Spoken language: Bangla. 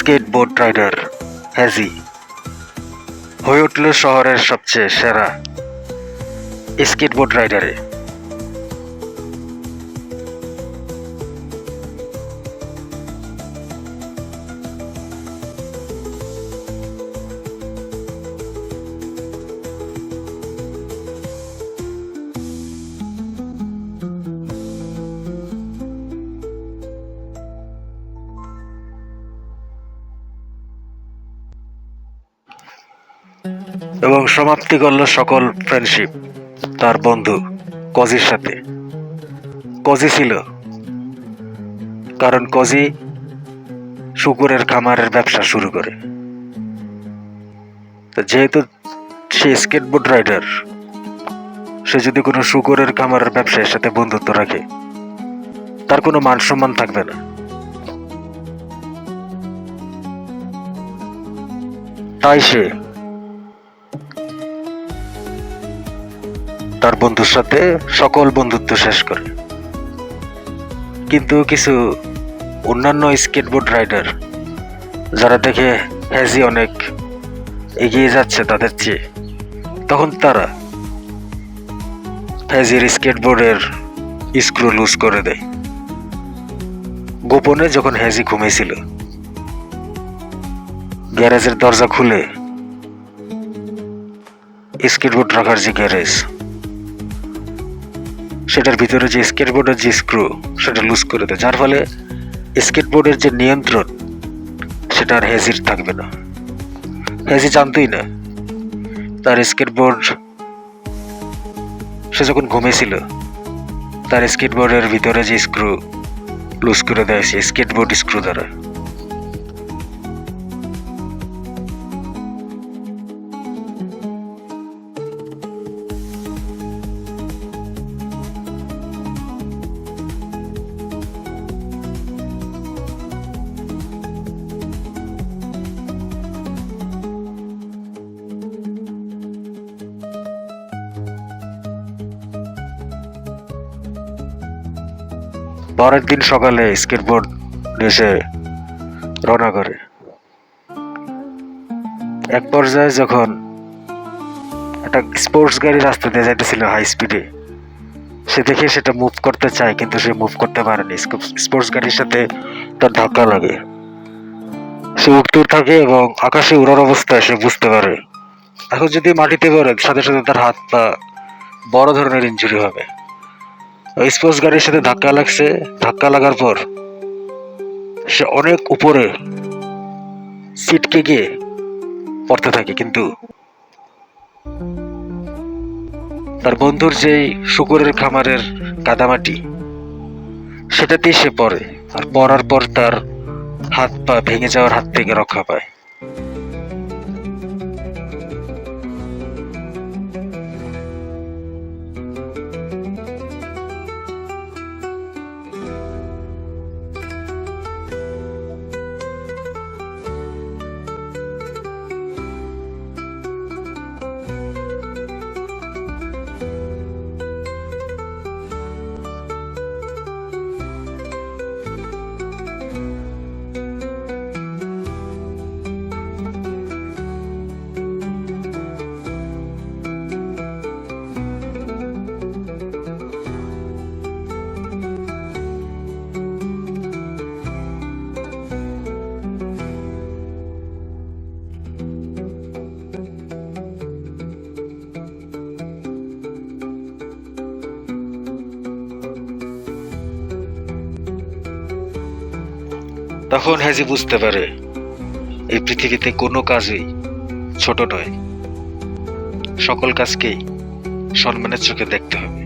স্কেটবোর্ড রাইডার হ্যাজি হয়ে উঠল শহরের সবচেয়ে সেরা স্কেটবোর্ড রাইডারে। এবং সমাপ্তি করল সকল ফ্রেন্ডশিপ তার বন্ধু কজির সাথে। কজি ছিল, কারণ কজি শুকুরের খামারের ব্যবসা শুরু করে। যেহেতু সে স্কেটবোর্ড রাইডার, সে যদি কোনো শুকুরের খামারের ব্যবসায়ের সাথে বন্ধুত্ব রাখে, তার কোনো মান সম্মান থাকবে না। তাই সে তার বন্ধুর সাথে সকল বন্ধুত্ব শেষ করে। কিন্তু কিছু অন্যান্য স্কেটবোর্ড রাইডার যারা দেখে হ্যাজি অনেক এগিয়ে যাচ্ছে তাদের চেয়ে, তখন তারা হ্যাজির স্কেটবোর্ডের স্ক্রু লুজ করে দেয়। গোপনে যখন হ্যাজি ঘুমিয়েছিল, গ্যারেজের দরজা খুলে স্কেটবোর্ড রাখার যে গ্যারেজ, সেটার ভিতরে যে স্কেটবোর্ডের যে স্ক্রু সেটা লুজ করে দেয়, যার ফলে স্কেটবোর্ডের যে নিয়ন্ত্রণ সেটা আর হ্যাজির থাকবে না। হ্যাজি জানতই না তার স্কেটবোর্ড, সে যখন ঘুমিয়েছিল তার স্কেটবোর্ডের ভিতরে যে স্ক্রু লুজ করে দেয় সে স্কেটবোর্ড স্ক্রু দ্বারা। পরের দিন সকালে স্কেটবোর্ড এসে রওনা করে। এক পর্যায়ে যখন একটা স্পোর্টস গাড়ি রাস্তা দিয়ে যাইতেছিল হাই স্পিডে, সে দেখে সেটা মুভ করতে চায়, কিন্তু সে মুভ করতে পারেনি। স্পোর্টস গাড়ির সাথে তার ধাক্কা লাগে, সে উঠতে থাকে এবং আকাশে উড়ার অবস্থায় সে বুঝতে পারে এখন যদি মাটিতে পড়ে সাথে সাথে তার হাত পা বড় ধরনের ইনজুরি হবে। স্পোর্টস গাড়ির সাথে ধাক্কা লাগছে, ধাক্কা লাগার পর সে অনেক উপরে সিটকে গিয়ে পড়তে থাকে, কিন্তু তার বন্ধুর যেই শুকুরের খামারের কাদামাটি সেটাতেই সে পড়ে, আর পড়ার পর তার হাত পা ভেঙে যাওয়ার হাত থেকে রক্ষা পায়। তখন হ্যাজি বুঝতে পারে এই পৃথিবীতে কোনো কাজই ছোট নয়, সকল কাজকেই সম্মানের চোখে দেখতে হবে।